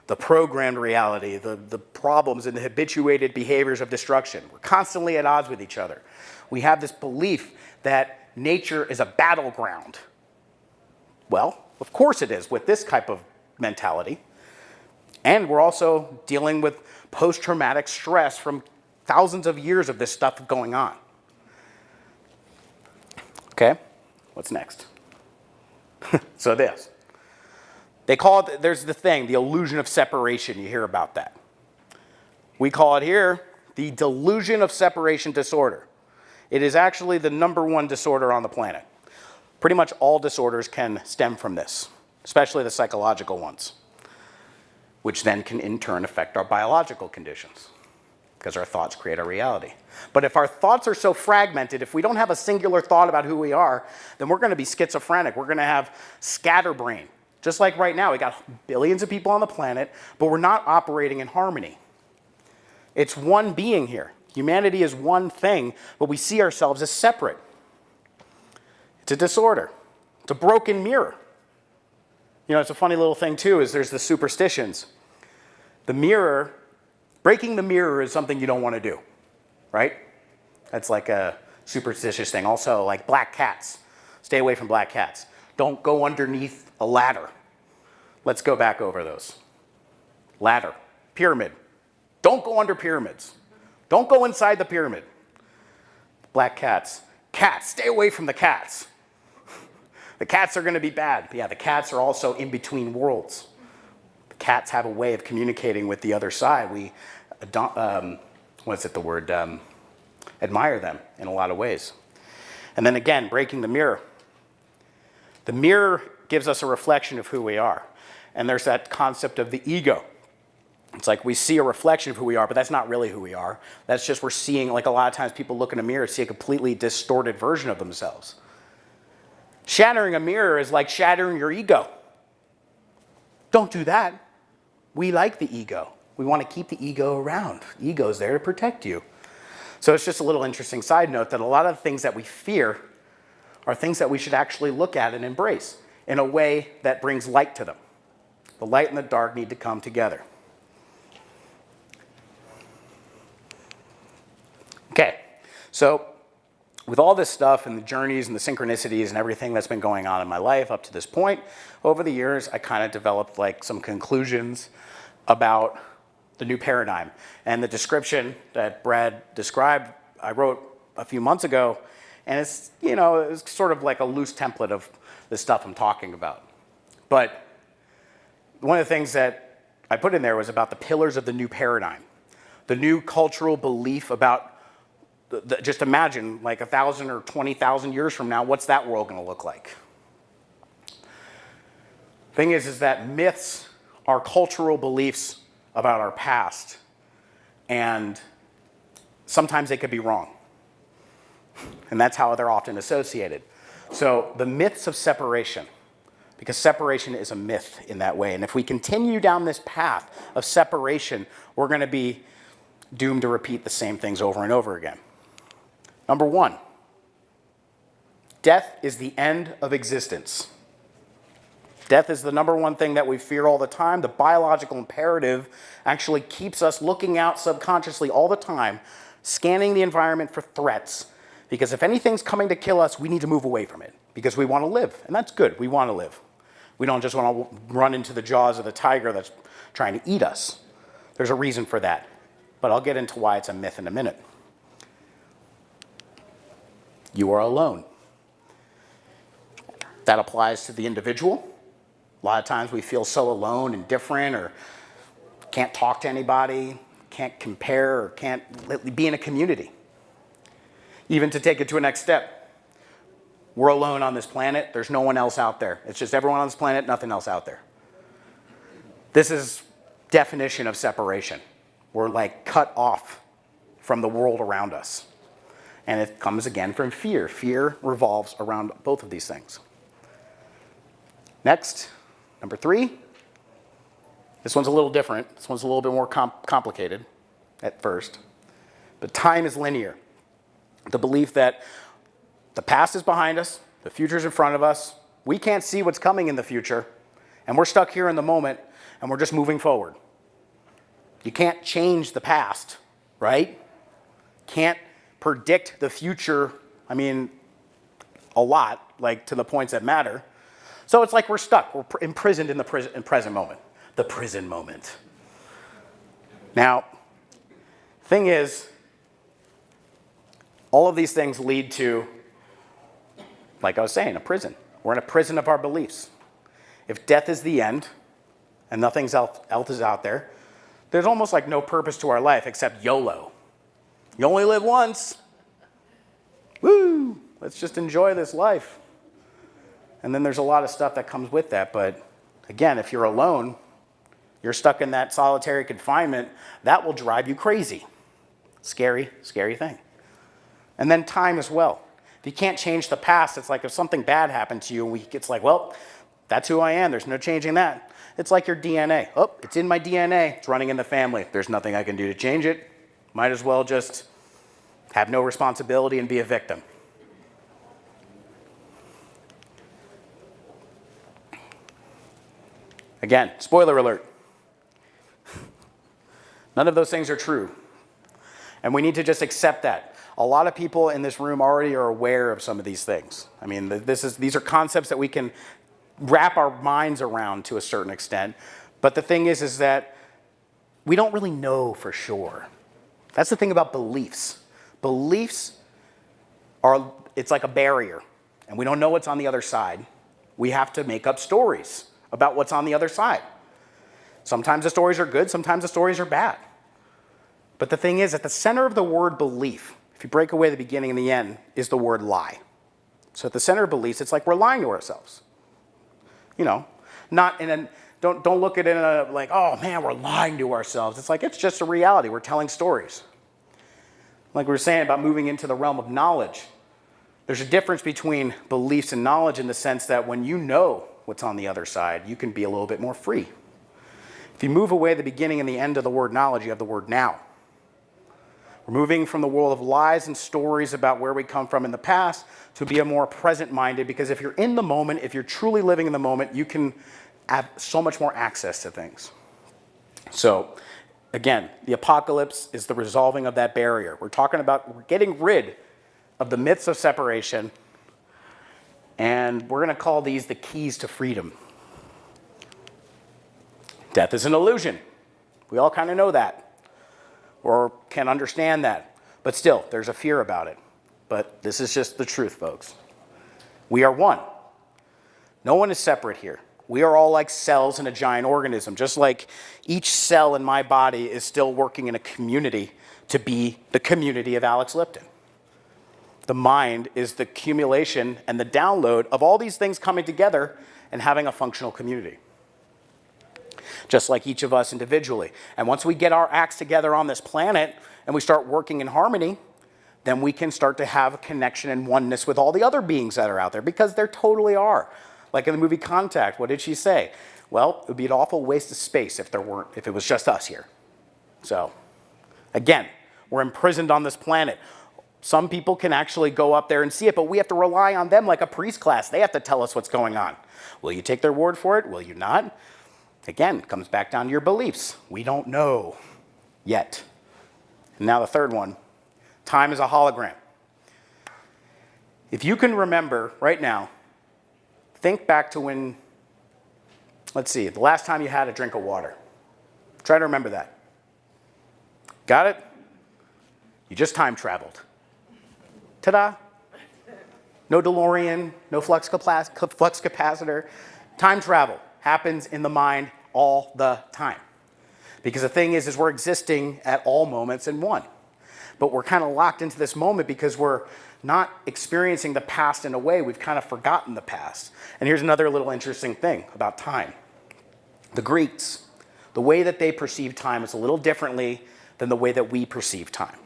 the programmed reality, the problems and the habituated behaviors of destruction. We're constantly at odds with each other. We have this belief that nature is a battleground. Well, of course it is with this type of mentality. And we're also dealing with post-traumatic stress from thousands of years of this stuff going on. Okay, what's next? So this. They call it, there's the thing, the illusion of separation. You hear about that. We call it here the delusion of separation disorder. It is actually the #1 disorder on the planet. Pretty much all disorders can stem from this, especially the psychological ones, which then can in turn affect our biological conditions, because our thoughts create our reality. But if our thoughts are so fragmented, if we don't have a singular thought about who we are, then we're going to be schizophrenic. We're going to have scatterbrain. Just like right now, we got billions of people on the planet, but we're not operating in harmony. It's one being here. Humanity is one thing, but we see ourselves as separate. It's a disorder. It's a broken mirror. You know, it's a funny little thing too, is there's the superstitions. The mirror, breaking the mirror is something you don't want to do, right? That's like a superstitious thing. Also, like black cats. Stay away from black cats. Don't go underneath a ladder. Let's go back over those. Ladder. Pyramid. Don't go under pyramids. Don't go inside the pyramid. Black cats. Cats. Stay away from the cats. The cats are going to be bad. But yeah, the cats are also in between worlds. The cats have a way of communicating with the other side. We, admire them in a lot of ways. And then again, breaking the mirror. The mirror gives us a reflection of who we are. And there's that concept of the ego. It's like we see a reflection of who we are, but that's not really who we are. That's just we're seeing, like a lot of times people look in a mirror and see a completely distorted version of themselves. Shattering a mirror is like shattering your ego. Don't do that. We like the ego. We want to keep the ego around. The ego is there to protect you. So it's just a little interesting side note that a lot of the things that we fear are things that we should actually look at and embrace in a way that brings light to them. The light and the dark need to come together. Okay, so with all this stuff and the journeys and the synchronicities and everything that's been going on in my life up to this point, over the years, I kind of developed like some conclusions about the new paradigm. And the description that Brad described, I wrote a few months ago, and it's, you know, it's sort of like a loose template of the stuff I'm talking about. But one of the things that I put in there was about the pillars of the new paradigm, the new cultural belief about just imagine like 1,000 or 20,000 years from now, what's that world going to look like? Thing is that myths are cultural beliefs about our past, and sometimes they could be wrong. And that's how they're often associated. So the myths of separation, because separation is a myth in that way. And if we continue down this path of separation, we're going to be doomed to repeat the same things over and over again. Number 1, death is the end of existence. Death is the #1 thing that we fear all the time. The biological imperative actually keeps us looking out subconsciously all the time, scanning the environment for threats. Because if anything's coming to kill us, we need to move away from it because we want to live. And that's good. We want to live. We don't just want to run into the jaws of the tiger that's trying to eat us. There's a reason for that. But I'll get into why it's a myth in a minute. You are alone. That applies to the individual. A lot of times we feel so alone and different, or can't talk to anybody, can't compare, or can't be in a community. Even to take it to a next step, we're alone on this planet. There's no one else out there. It's just everyone on this planet, nothing else out there. This is definition of separation. We're like cut off from the world around us. And it comes again from fear. Fear revolves around both of these things. Next, number 3, This one's a little different. This one's a little bit more complicated at first. But time is linear. The belief that the past is behind us, the future's in front of us, we can't see what's coming in the future, and we're stuck here in the moment, and we're just moving forward. You can't change the past, right? Can't predict the future, I mean, a lot, like to the points that matter. So it's like we're stuck. We're imprisoned in the present moment. The prison moment. Now, thing is, all of these things lead to, like I was saying, a prison. We're in a prison of our beliefs. If death is the end, and nothing else is out there, there's almost like no purpose to our life except YOLO. You only live once. Woo! Let's just enjoy this life. And then there's a lot of stuff that comes with that. But again, if you're alone, you're stuck in that solitary confinement, that will drive you crazy. Scary, scary thing. And then time as well. If you can't change the past, it's like if something bad happened to you, it's like, well, that's who I am. There's no changing that. It's like your DNA. Oh, it's in my DNA. It's running in the family. There's nothing I can do to change it. Might as well just have no responsibility and be a victim. Again, spoiler alert. None of those things are true. And we need to just accept that. A lot of people in this room already are aware of some of these things. I mean, these are concepts that we can wrap our minds around to a certain extent. But the thing is that we don't really know for sure. That's the thing about beliefs. Beliefs it's like a barrier, and we don't know what's on the other side. We have to make up stories about what's on the other side. Sometimes the stories are good, sometimes the stories are bad. But the thing is, at the center of the word belief, if you break away the beginning and the end, is the word lie. So at the center of beliefs, it's like we're lying to ourselves. You know, don't look at it in a like, oh man, we're lying to ourselves. It's like, it's just a reality. We're telling stories. Like we were saying about moving into the realm of knowledge. There's a difference between beliefs and knowledge in the sense that when you know what's on the other side, you can be a little bit more free. If you move away the beginning and the end of the word knowledge, you have the word now. We're moving from the world of lies and stories about where we come from in the past to be a more present-minded, because if you're in the moment, if you're truly living in the moment, you can have so much more access to things. So, again, the apocalypse is the resolving of that barrier. We're getting rid of the myths of separation, and we're going to call these the keys to freedom. Death is an illusion. We all kind of know that, or can understand that. But still, there's a fear about it. But this is just the truth, folks. We are one. No one is separate here. We are all like cells in a giant organism. Just like each cell in my body is still working in a community to be the community of Alex Lipton. The mind is the accumulation and the download of all these things coming together and having a functional community. Just like each of us individually. And once we get our acts together on this planet and we start working in harmony, then we can start to have a connection and oneness with all the other beings that are out there, because there totally are. Like in the movie Contact, what did she say? Well, it would be an awful waste of space if it was just us here. So, again, we're imprisoned on this planet. Some people can actually go up there and see it, but we have to rely on them like a priest class. They have to tell us what's going on. Will you take their word for it? Will you not? Again, it comes back down to your beliefs. We don't know yet. And now the third one, time is a hologram. If you can remember right now, think back to when, let's see, the last time you had a drink of water. Try to remember that. Got it? You just time traveled. Ta-da. No DeLorean, no flux capacitor. Time travel happens in the mind all the time. Because the thing is we're existing at all moments in one. But we're kind of locked into this moment because we're not experiencing the past in a way. We've kind of forgotten the past. And here's another little interesting thing about time. The Greeks, the way that they perceive time is a little differently than the way that we perceive time.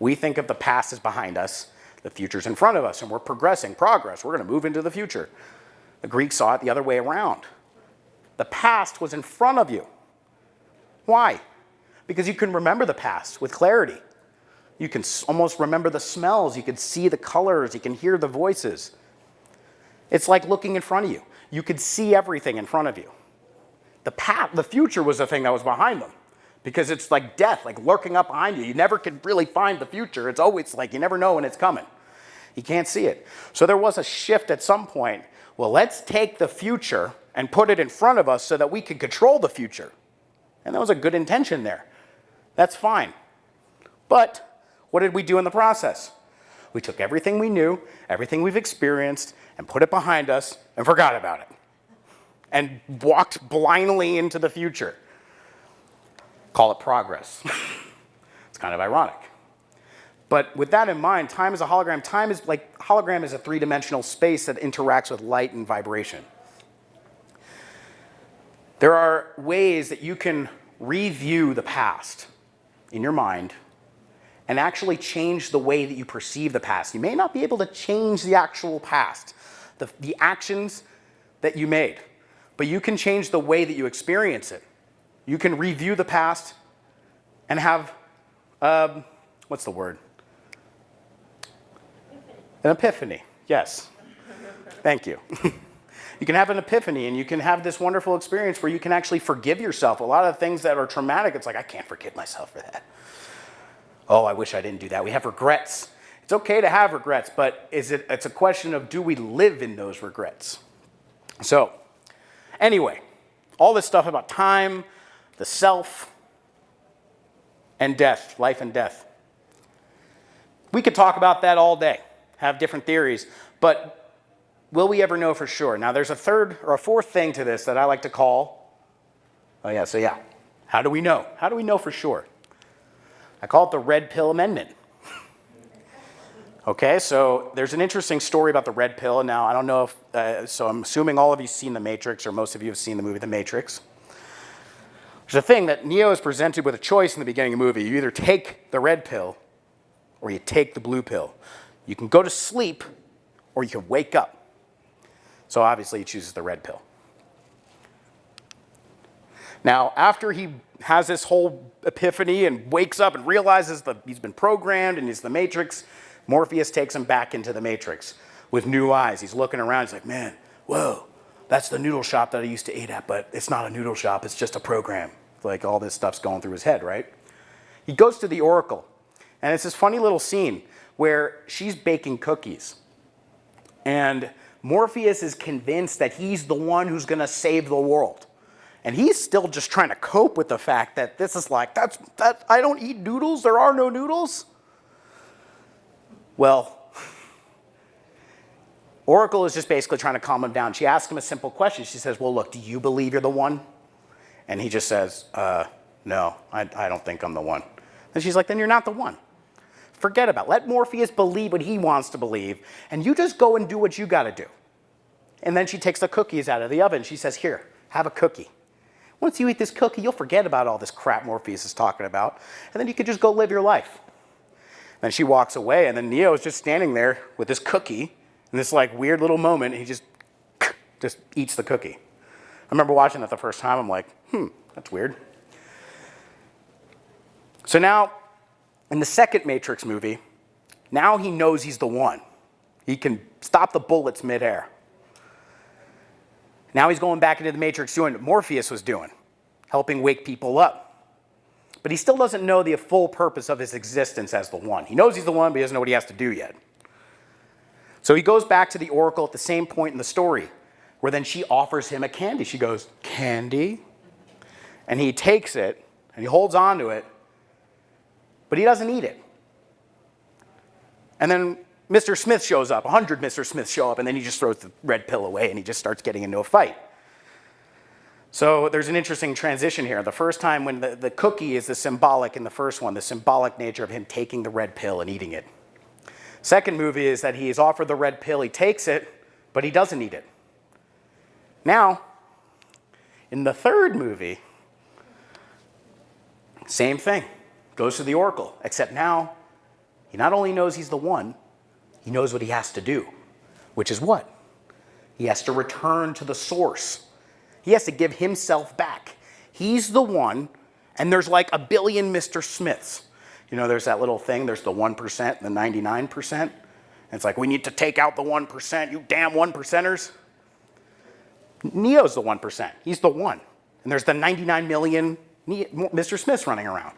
We think of the past as behind us, the future's in front of us, and we're progressing, progress. We're going to move into the future. The Greeks saw it the other way around. The past was in front of you. Why? Because you can remember the past with clarity. You can almost remember the smells. You can see the colors. You can hear the voices. It's like looking in front of you. You could see everything in front of you. The future was the thing that was behind them, because it's like death, like lurking up behind you. You never could really find the future. It's always like you never know when it's coming. You can't see it. So there was a shift at some point. Well, let's take the future and put it in front of us so that we can control the future. And that was a good intention there. That's fine. But what did we do in the process? We took everything we knew, everything we've experienced, and put it behind us and forgot about it. And walked blindly into the future. Call it progress. It's kind of ironic. But with that in mind, time is a hologram. Hologram is a three-dimensional space that interacts with light and vibration. There are ways that you can review the past in your mind and actually change the way that you perceive the past. You may not be able to change the actual past, the actions that you made, but you can change the way that you experience it. You can review the past and have, what's the word? An epiphany, yes. Thank you. You can have an epiphany, and you can have this wonderful experience where you can actually forgive yourself. A lot of things that are traumatic, it's like, I can't forgive myself for that. Oh, I wish I didn't do that. We have regrets. It's okay to have regrets, but it's a question of, do we live in those regrets? So, anyway, all this stuff about time, the self, and death, life and death. We could talk about that all day, have different theories, but will we ever know for sure? Now, there's a third or a fourth thing to this that I like to call, how do we know? How do we know for sure? I call it the red pill amendment. Okay, so there's an interesting story about the red pill. Now, I don't know if, so I'm assuming all of you have seen The Matrix, or most of you have seen the movie The Matrix. There's a thing that Neo is presented with a choice in the beginning of the movie. You either take the red pill or you take the blue pill. You can go to sleep or you can wake up. So obviously he chooses the red pill. Now, after he has this whole epiphany and wakes up and realizes that he's been programmed and he's the Matrix, Morpheus takes him back into the Matrix with new eyes. He's looking around. He's like, man, whoa, that's the noodle shop that I used to eat at, but it's not a noodle shop. It's just a program. Like, all this stuff's going through his head, right? He goes to the Oracle, and it's this funny little scene where she's baking cookies. And Morpheus is convinced that he's the one who's going to save the world. And he's still just trying to cope with the fact that this is like, I don't eat noodles. There are no noodles. Well, Oracle is just basically trying to calm him down. She asks him a simple question. She says, well, look, do you believe you're the one? And he just says, no, I don't think I'm the one. And she's like, then you're not the one. Forget about it. Let Morpheus believe what he wants to believe, and you just go and do what you got to do. And then she takes the cookies out of the oven. She says, here, have a cookie. Once you eat this cookie, you'll forget about all this crap Morpheus is talking about, and then you can just go live your life. Then she walks away, and then Neo is just standing there with this cookie in this like weird little moment, and he just eats the cookie. I remember watching that the first time. I'm like, that's weird. So now, in the second Matrix movie, now he knows he's the one. He can stop the bullets midair. Now he's going back into the Matrix doing what Morpheus was doing, helping wake people up. But he still doesn't know the full purpose of his existence as the one. He knows he's the one, but he doesn't know what he has to do yet. So he goes back to the Oracle at the same point in the story, where then she offers him a candy. She goes, candy? And he takes it, and he holds on to it, but he doesn't eat it. And then Mr. Smith shows up, 100 Mr. Smiths show up, and then he just throws the red pill away, and he just starts getting into a fight. So there's an interesting transition here. The first time when the cookie is the symbolic in the first one, the symbolic nature of him taking the red pill and eating it. Second movie is that he is offered the red pill, he takes it, but he doesn't eat it. Now, in the third movie, same thing. Goes to the Oracle, except now he not only knows he's the one, he knows what he has to do, which is what? He has to return to the source. He has to give himself back. He's the one, And there's like a billion Mr. Smiths. You know, there's that little thing, there's the 1%, the 99%. And it's like, we need to take out the 1%, you damn 1%ers. Neo's the 1%, he's the one. And there's the 99 million Mr. Smiths running around.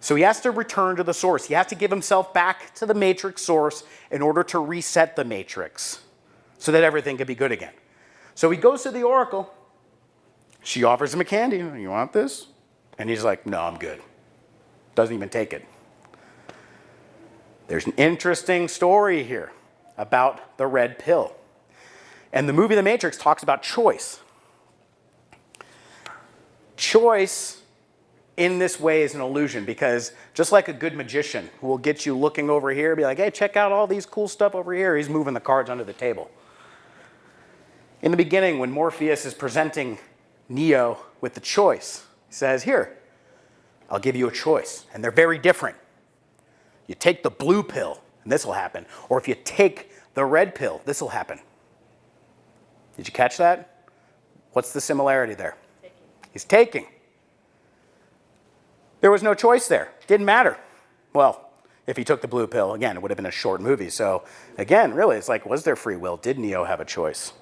So he has to return to the source. He has to give himself back to the matrix source in order to reset the matrix so that everything can be good again. So he goes to the oracle. She offers him a candy. You want this? And he's like, no, I'm good. Doesn't even take it. There's an interesting story here about the red pill. And the movie The Matrix talks about choice. Choice in this way is an illusion, because just like a good magician who will get you looking over here, be like, hey, check out all these cool stuff over here, he's moving the cards under the table. In the beginning, when Morpheus is presenting Neo with the choice, he says, here, I'll give you a choice. And they're very different. You take the blue pill, and this will happen. Or if you take the red pill, this will happen. Did you catch that? What's the similarity there? He's taking. There was no choice there. Didn't matter. Well, if he took the blue pill, again, it would have been a short movie. So again, really, it's like, was there free will? Did Neo have a choice?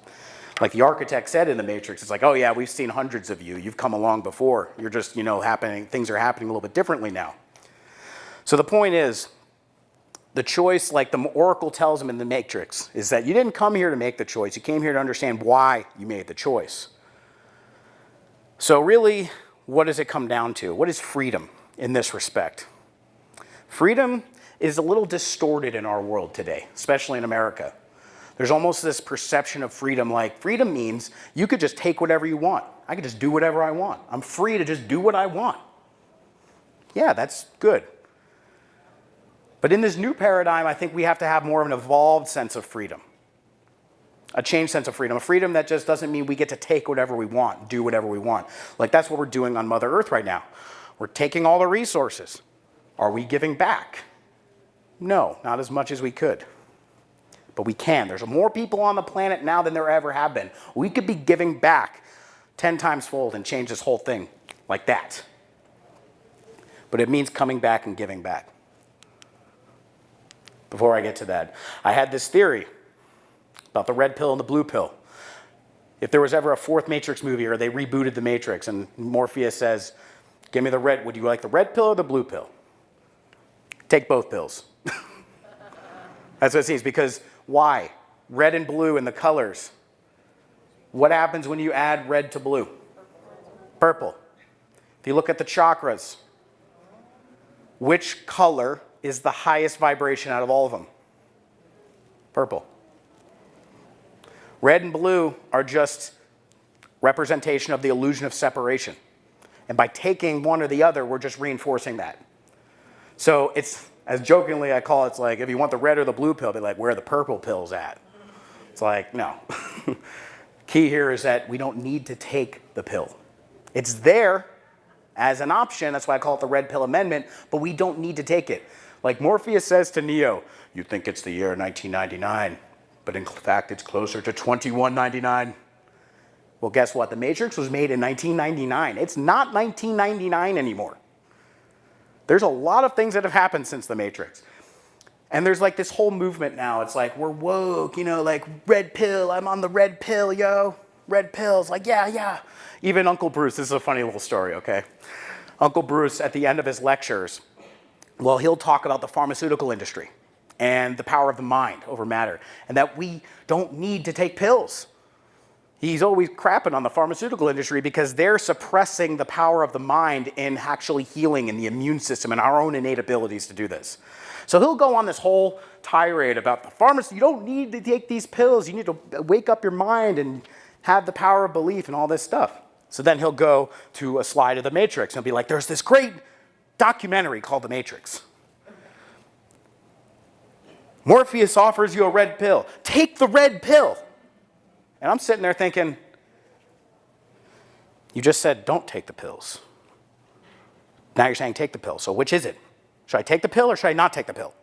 Like the architect said in The Matrix, it's like, oh yeah, we've seen hundreds of you. You've come along before. You're just, things are happening a little bit differently now. So the point is, the choice, like the Oracle tells him in The Matrix, is that you didn't come here to make the choice. You came here to understand why you made the choice. So really, what does it come down to? What is freedom in this respect? Freedom is a little distorted in our world today, especially in America. There's almost this perception of freedom, like freedom means you could just take whatever you want. I could just do whatever I want. I'm free to just do what I want. Yeah, that's good. But in this new paradigm, I think we have to have more of an evolved sense of freedom. A changed sense of freedom. A freedom that just doesn't mean we get to take whatever we want, do whatever we want. Like that's what we're doing on Mother Earth right now. We're taking all the resources. Are we giving back? No, not as much as we could. But we can. There's more people on the planet now than there ever have been. We could be giving back 10 times fold and change this whole thing like that. But it means coming back and giving back. Before I get to that, I had this theory about the red pill and the blue pill. If there was ever a fourth Matrix movie or they rebooted the Matrix and Morpheus says, give me the red, would you like the red pill or the blue pill? Take both pills. That's what it seems, because why? Red and blue in the colors. What happens when you add red to blue? Purple. If you look at the chakras, which color is the highest vibration out of all of them? Purple. Red and blue are just representation of the illusion of separation. And by taking one or the other, we're just reinforcing that. So it's, as jokingly I call it, it's like, if you want the red or the blue pill, be like, where are the purple pills at? It's like, no. Key here is that we don't need to take the pill. It's there as an option. That's why I call it the red pill amendment, but we don't need to take it. Like Morpheus says to Neo, you think it's the year 1999, but in fact it's closer to 2199. Well, guess what? The Matrix was made in 1999. It's not 1999 anymore. There's a lot of things that have happened since the Matrix. And there's like this whole movement now. It's like, we're woke, like red pill, I'm on the red pill, yo. Red pills, like, yeah. Even Uncle Bruce, this is a funny little story, okay? Uncle Bruce, at the end of his lectures, well, he'll talk about the pharmaceutical industry and the power of the mind over matter, and that we don't need to take pills. He's always crapping on the pharmaceutical industry because they're suppressing the power of the mind in actually healing in the immune system and our own innate abilities to do this. So he'll go on this whole tirade about the pharmacy. You don't need to take these pills. You need to wake up your mind and have the power of belief and all this stuff. So then he'll go to a slide of The Matrix and he'll be like, there's this great documentary called The Matrix. Morpheus offers you a red pill. Take the red pill. And I'm sitting there thinking, you just said don't take the pills. Now you're saying take the pill. So which is it? Should I take the pill or should I not take the pill?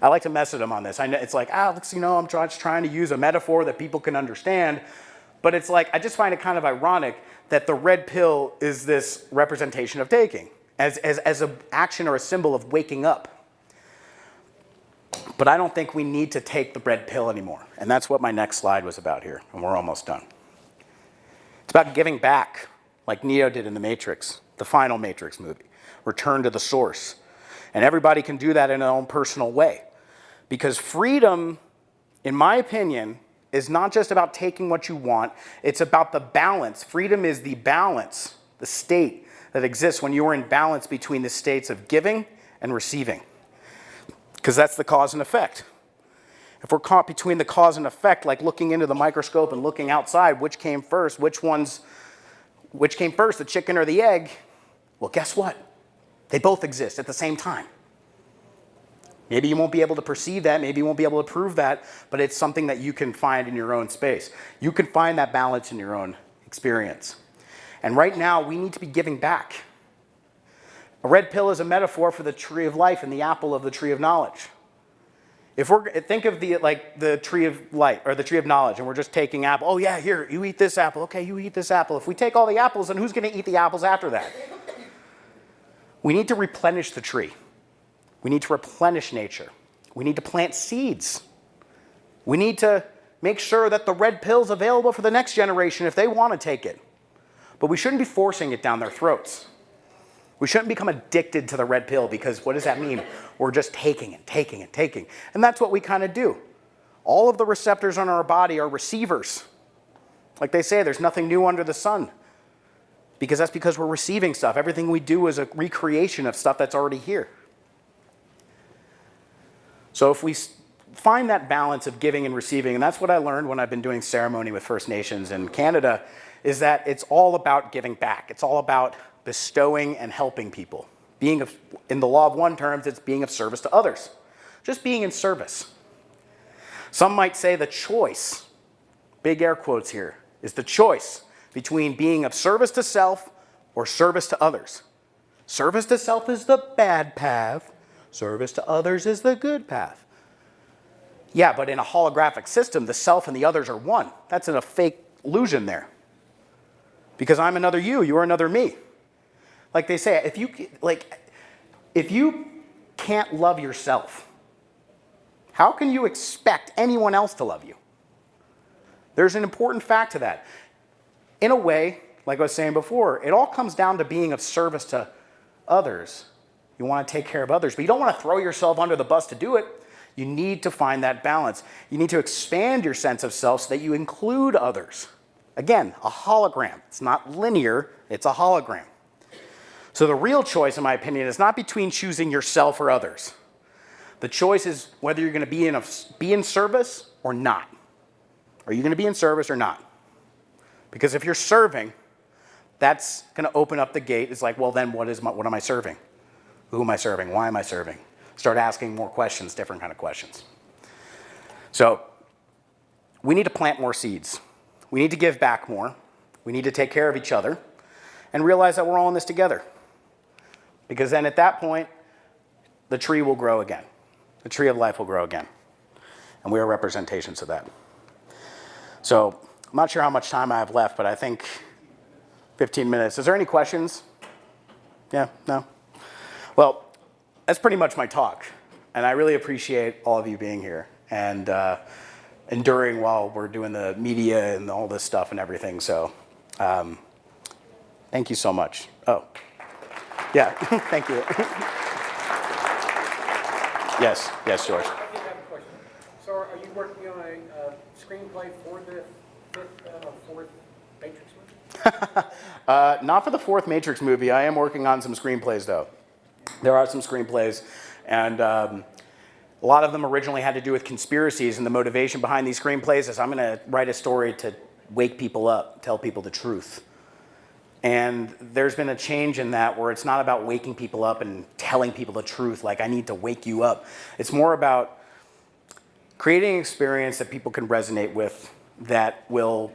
I like to mess with him on this. I know it's like, Alex, I'm just trying to use a metaphor that people can understand. But it's like, I just find it kind of ironic that the red pill is this representation of taking, as an action or a symbol of waking up. But I don't think we need to take the red pill anymore. And that's what my next slide was about here, and we're almost done. It's about giving back, like Neo did in the Matrix, the final Matrix movie. Return to the source. And everybody can do that in their own personal way. Because freedom, in my opinion, is not just about taking what you want, it's about the balance. Freedom is the balance, the state that exists when you are in balance between the states of giving and receiving. Because that's the cause and effect. If we're caught between the cause and effect, like looking into the microscope and looking outside, which came first, which came first, the chicken or the egg? Well, guess what? They both exist at the same time. Maybe you won't be able to perceive that, maybe you won't be able to prove that, but it's something that you can find in your own space. You can find that balance in your own experience. And right now, we need to be giving back. A red pill is a metaphor for the tree of life and the apple of the tree of knowledge. If think of the tree of light or the tree of knowledge, and we're just taking apple. Oh yeah, here, you eat this apple. Okay, you eat this apple. If we take all the apples, then who's going to eat the apples after that? We need to replenish the tree. We need to replenish nature. We need to plant seeds. We need to make sure that the red pill's available for the next generation if they want to take it. But we shouldn't be forcing it down their throats. We shouldn't become addicted to the red pill, because what does that mean? We're just taking and taking and taking. And that's what we kind of do. All of the receptors on our body are receivers. Like they say, there's nothing new under the sun. Because we're receiving stuff. Everything we do is a recreation of stuff that's already here. So if we find that balance of giving and receiving, and that's what I learned when I've been doing ceremony with First Nations in Canada, is that it's all about giving back. It's all about bestowing and helping people. In the law of one terms, it's being of service to others. Just being in service. Some might say the choice, big air quotes here, is the choice between being of service to self or service to others. Service to self is the bad path. Service to others is the good path. Yeah, but in a holographic system, the self and the others are one. That's a fake illusion there. Because I'm another you, you're another me. Like they say, if you can't love yourself, how can you expect anyone else to love you? There's an important fact to that. In a way, like I was saying before, it all comes down to being of service to others. You want to take care of others, but you don't want to throw yourself under the bus to do it. You need to find that balance. You need to expand your sense of self so that you include others. Again, a hologram. It's not linear, it's a hologram. So the real choice, in my opinion, is not between choosing yourself or others. The choice is whether you're going to be in service or not. Are you going to be in service or not? Because if you're serving, that's going to open up the gate. It's like, well, then what am I serving? Who am I serving? Why am I serving? Start asking more questions, different kind of questions. So we need to plant more seeds. We need to give back more. We need to take care of each other and realize that we're all in this together. Because then at that point, the tree will grow again. The tree of life will grow again. And we are representations of that. So I'm not sure how much time I have left, but I think 15 minutes. Is there any questions? Yeah? No? Well, that's pretty much my talk. And I really appreciate all of you being here and enduring while we're doing the media and all this stuff and everything. So thank you so much. Oh, yeah, thank you. Yes, George. I think I have a question. So are you working on a screenplay for the fourth Matrix movie? Not for the fourth Matrix movie. I am working on some screenplays, though. There are some screenplays, and a lot of them originally had to do with conspiracies, and the motivation behind these screenplays is I'm going to write a story to wake people up, tell people the truth. And there's been a change in that where it's not about waking people up and telling people the truth, like I need to wake you up. It's more about creating an experience that people can resonate with that will,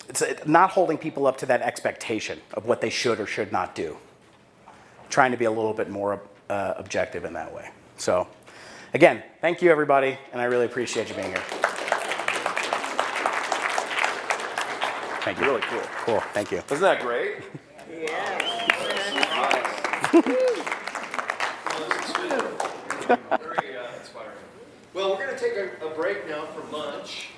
it's not holding people up to that expectation of what they should or should not do. Trying to be a little bit more objective in that way. So again, thank you everybody, and I really appreciate you being here. Thank you. Really cool. Cool. Thank you. Isn't that great? Yeah. Very inspiring. Well, we're going to take a break now for lunch.